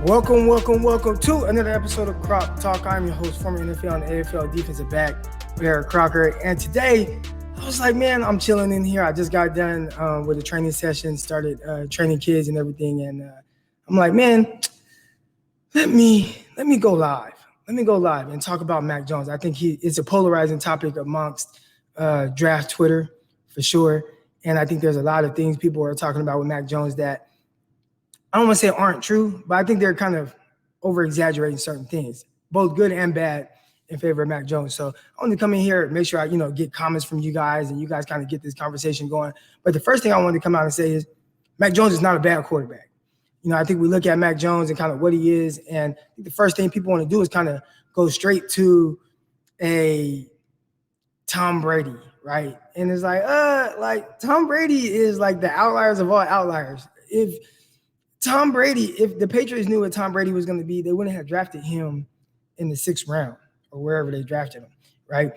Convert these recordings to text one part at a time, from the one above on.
Welcome to another episode of Crop Talk. I'm your host, former NFL and AFL defensive back, Barrett Crocker. And today, I was like, man, I'm chilling in here. I just got done with a training session, started training kids and everything. And I'm like, man, let me go live. Let me go live and talk about Mac Jones. I think it's a polarizing topic amongst draft Twitter for sure. And I think there's a lot of things people are talking about with Mac Jones that I don't want to say aren't true, but I think they're kind of over-exaggerating certain things, both good and bad, in favor of Mac Jones. So I want to come in here and make sure I, get comments from you guys and you guys kind of get this conversation going. But the first thing I wanted to come out and say is Mac Jones is not a bad quarterback. I think we look at Mac Jones and kind of what he is, and the first thing people want to do is kind of go straight to a Tom Brady, right? And it's like Tom Brady is like the outliers of all outliers. If the Patriots knew what Tom Brady was going to be, they wouldn't have drafted him in the 6th round or wherever they drafted him, right?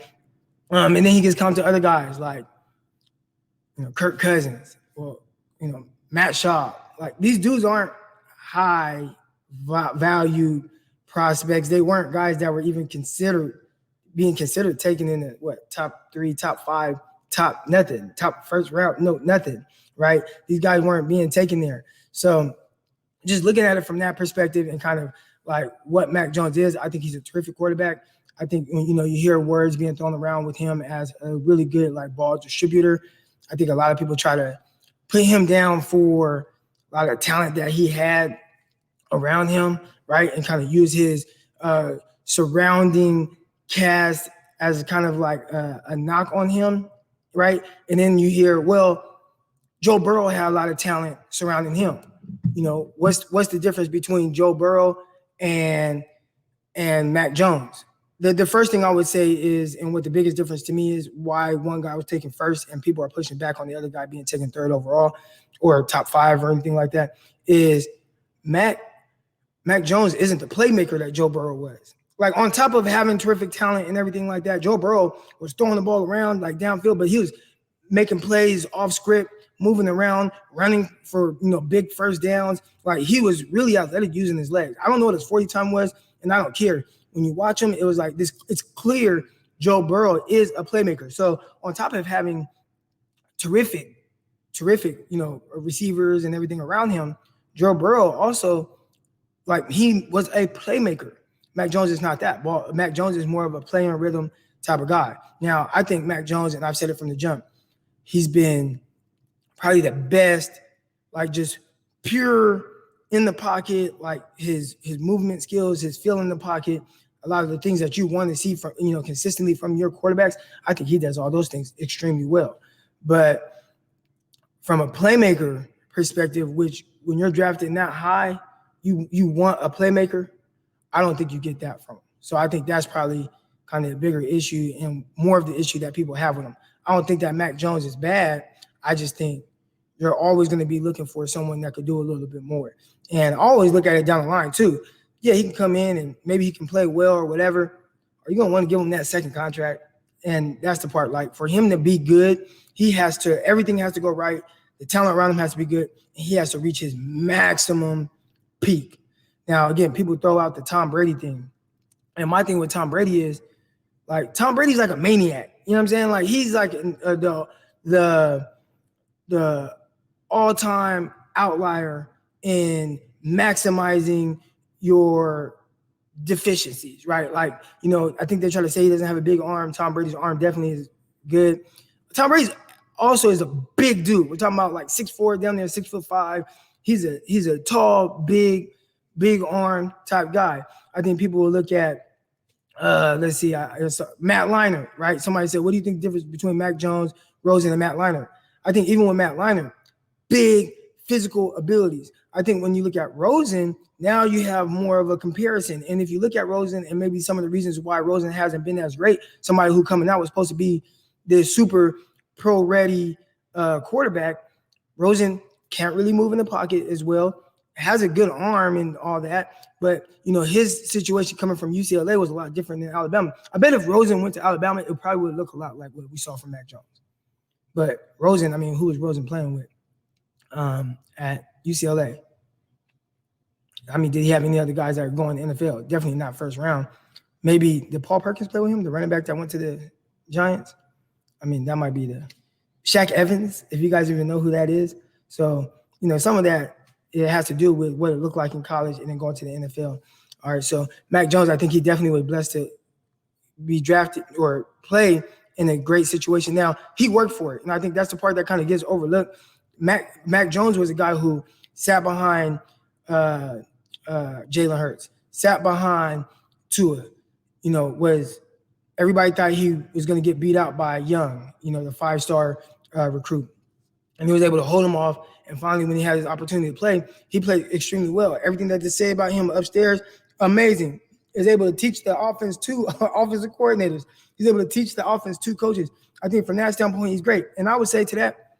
And then he gets come to other guys like, Kirk Cousins or, Matt Shaw. Like, these dudes aren't high valued prospects. They weren't guys that were even being considered taken in the top 3, top 5, top nothing, top first round, no nothing, right? These guys weren't being taken there. So just looking at it from that perspective and kind of like what Mac Jones is, I think he's a terrific quarterback. I think, you hear words being thrown around with him as a really good ball distributor. I think a lot of people try to put him down for a lot of talent that he had around him, right? And kind of use his surrounding cast as kind of like a knock on him, right? And then you hear, well, Joe Burrow had a lot of talent surrounding him. What's the difference between Joe Burrow and Mac Jones? The first thing I would say is, and what the biggest difference to me is why one guy was taken first and people are pushing back on the other guy being taken 3rd overall or top 5 or anything like that, is Mac Jones isn't the playmaker that Joe Burrow was. Like, on top of having terrific talent and everything like that, Joe Burrow was throwing the ball around like downfield, but he was making plays off script, moving around, running for, big first downs. Like, he was really athletic using his legs. I don't know what his 40 time was, and I don't care. When you watch him, it was like this. It's clear Joe Burrow is a playmaker. So on top of having terrific, receivers and everything around him, Joe Burrow also, he was a playmaker. Mac Jones is not that. Well, Mac Jones is more of a play and rhythm type of guy. Now, I think Mac Jones, and I've said it from the jump, he's been probably the best, just pure in the pocket, like his movement skills, his feel in the pocket, a lot of the things that you want to see from, consistently from your quarterbacks. I think he does all those things extremely well. But from a playmaker perspective, which when you're drafted that high, you want a playmaker, I don't think you get that from him. So I think that's probably kind of a bigger issue and more of the issue that people have with him. I don't think that Mac Jones is bad. I just think you're always going to be looking for someone that could do a little bit more. And always look at it down the line too. Yeah, he can come in and maybe he can play well or whatever. Are you going to want to give him that second contract? And that's the part. Like, for him to be good, everything has to go right. The talent around him has to be good. And he has to reach his maximum peak. Now, again, people throw out the Tom Brady thing. And my thing with Tom Brady is, Tom Brady's like a maniac. You know what I'm saying? Like, he's like the all-time outlier in maximizing your deficiencies, right? I think they try to say he doesn't have a big arm. Tom Brady's arm definitely is good. Tom Brady also is a big dude. We're talking about 6'4", down there, 6'5". He's a tall, big arm type guy. I think people will look at Matt Leinart, right? Somebody said, what do you think the difference between Mac Jones, Rosen, and Matt Leinart? I think even with Matt Leinart, big physical abilities. I think when you look at Rosen, now you have more of a comparison. And if you look at Rosen and maybe some of the reasons why Rosen hasn't been as great, somebody who coming out was supposed to be the super pro-ready quarterback, Rosen can't really move in the pocket as well, has a good arm and all that. But, his situation coming from UCLA was a lot different than Alabama. I bet if Rosen went to Alabama, it probably would look a lot like what we saw from Mac Jones. But Rosen, who was Rosen playing with at UCLA? I mean, did he have any other guys that are going to the NFL? Definitely not first round. Maybe did Paul Perkins play with him, the running back that went to the Giants? I mean, that might be the Shaq Evans, if you guys even know who that is. So, some of that, it has to do with what it looked like in college and then going to the NFL. All right, so Mac Jones, I think he definitely was blessed to be drafted or play in a great situation. Now, he worked for it, and I think that's the part that kind of gets overlooked. Mac Jones was a guy who sat behind Jalen Hurts, sat behind Tua, was everybody thought he was going to get beat out by Young, the 5-star recruit. And he was able to hold him off. And finally, when he had his opportunity to play, he played extremely well. Everything that they say about him upstairs, amazing. Is able to teach the offense to offensive coordinators. He's able to teach the offense to coaches. I think from that standpoint, he's great. And I would say to that,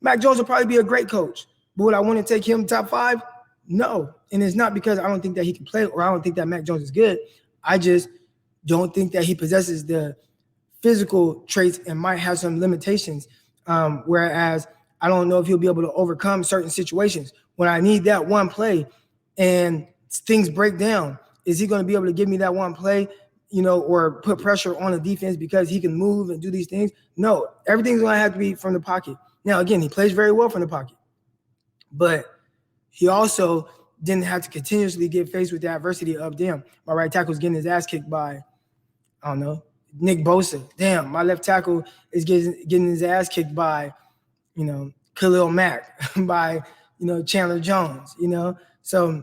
Mac Jones will probably be a great coach. But would I want to take him top 5? No. And it's not because I don't think that he can play or I don't think that Mac Jones is good. I just don't think that he possesses the physical traits and might have some limitations. Whereas I don't know if he'll be able to overcome certain situations. When I need that one play and things break down, is he going to be able to give me that one play, or put pressure on the defense because he can move and do these things? No, everything's going to have to be from the pocket. Now, again, he plays very well from the pocket, but he also didn't have to continuously get faced with the adversity of, damn, my right tackle is getting his ass kicked by, I don't know, Nick Bosa. Damn, my left tackle is getting his ass kicked by, Khalil Mack, by, Chandler Jones, So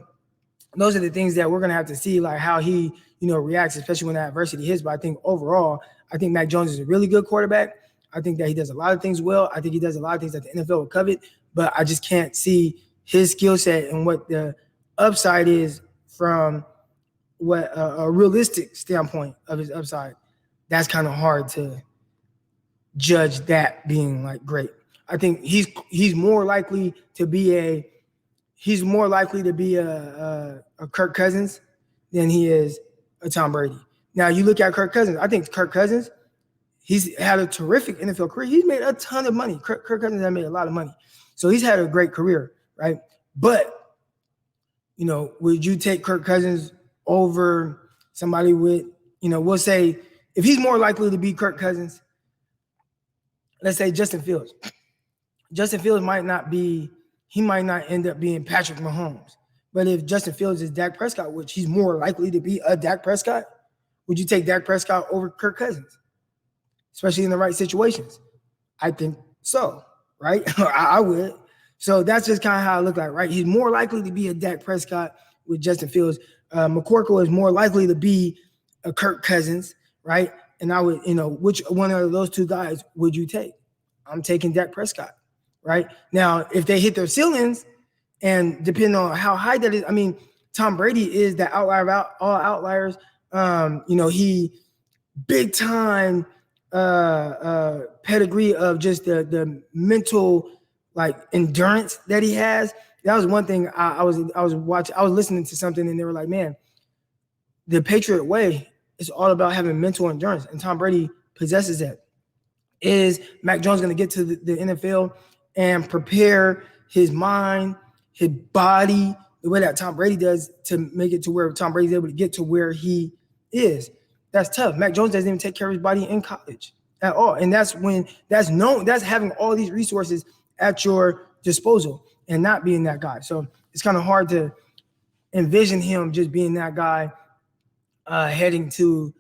those are the things that we're going to have to see, like how he, reacts, especially when that adversity hits. But I think overall, I think Mac Jones is a really good quarterback. I think that he does a lot of things well. I think he does a lot of things that the NFL will covet, but I just can't see his skill set and what the upside is from what a realistic standpoint of his upside. That's kind of hard to judge that being like great. I think he's more likely to be a Kirk Cousins than he is a Tom Brady. Now you look at Kirk Cousins. I think Kirk Cousins, he's had a terrific NFL career. He's made a ton of money. Kirk Cousins has made a lot of money. So he's had a great career, right? But, would you take Kirk Cousins over somebody with, we'll say, if he's more likely to be Kirk Cousins, let's say Justin Fields. Justin Fields might not end up being Patrick Mahomes. But if Justin Fields is Dak Prescott, which he's more likely to be a Dak Prescott, would you take Dak Prescott over Kirk Cousins? Especially in the right situations? I think so, right? I would. So that's just kind of how it looked like, right? He's more likely to be a Dak Prescott with Justin Fields. McCorkle is more likely to be a Kirk Cousins, right? And I would, which one of those two guys would you take? I'm taking Dak Prescott, right? Now, if they hit their ceilings, and depending on how high that is, I mean, Tom Brady is the outlier of all outliers. He big time pedigree of just the mental endurance that he has. That was one thing I was listening to something and they were like, man, the Patriot way is all about having mental endurance, and Tom Brady possesses that. Is Mac Jones going to get to the NFL and prepare his mind, his body, the way that Tom Brady does to make it to where Tom Brady's able to get to where he is? That's tough. Mac Jones doesn't even take care of his body in college at all. And that's having all these resources at your disposal and not being that guy. So it's kind of hard to envision him just being that guy heading to,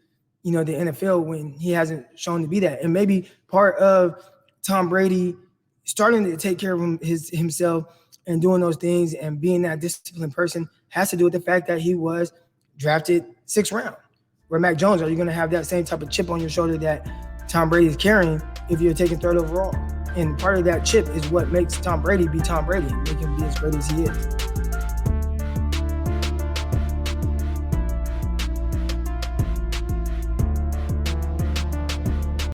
the NFL when he hasn't shown to be that. And maybe part of Tom Brady starting to take care of himself and doing those things and being that disciplined person has to do with the fact that he was drafted 6th round. Where Mac Jones, are you going to have that same type of chip on your shoulder that Tom Brady is carrying if you're taking 3rd overall? And part of that chip is what makes Tom Brady be Tom Brady and make him be as great as he is.